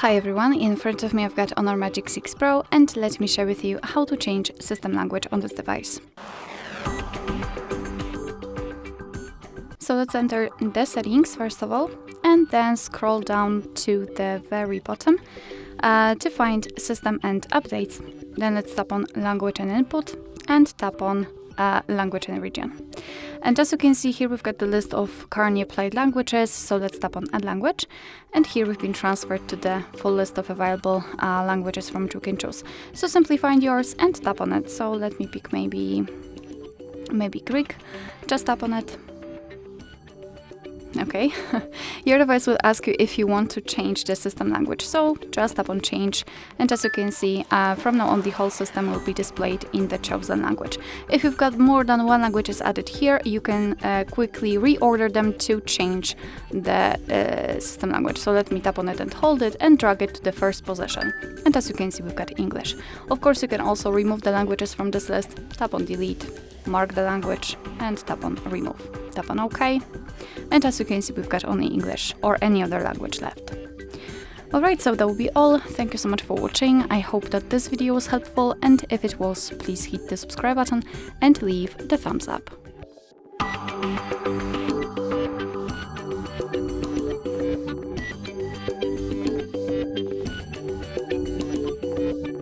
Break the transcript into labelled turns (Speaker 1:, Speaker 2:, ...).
Speaker 1: Hi everyone, in front of me I've got HONOR Magic6 Pro, and let me share with you how to change system language on this device. So let's enter the settings first of all, and then scroll down to the very bottom to find system and updates. Then let's tap on language and input and tap on language and region. And as you can see here, we've got the list of currently applied languages, so let's tap on add language, and here we've been transferred to the full list of available languages from which you can choose. So simply find yours and tap on it. So let me pick maybe Greek. Just tap on it. Okay, your device will ask you if you want to change the system language, so just tap on change, and as you can see, from now on the whole system will be displayed in the chosen language. If you've got more than one language added here, you can quickly reorder them to change the system language. So let me tap on it and hold it and drag it to the first position, and as you can see, we've got English. Of course, you can also remove the languages from this list. Tap on delete, mark the language, and tap on remove. Tap on OK. And as you can see, we've got only English or any other language left. Alright, so that will be all. Thank you so much for watching. I hope that this video was helpful, and if it was, please hit the subscribe button and leave the thumbs up.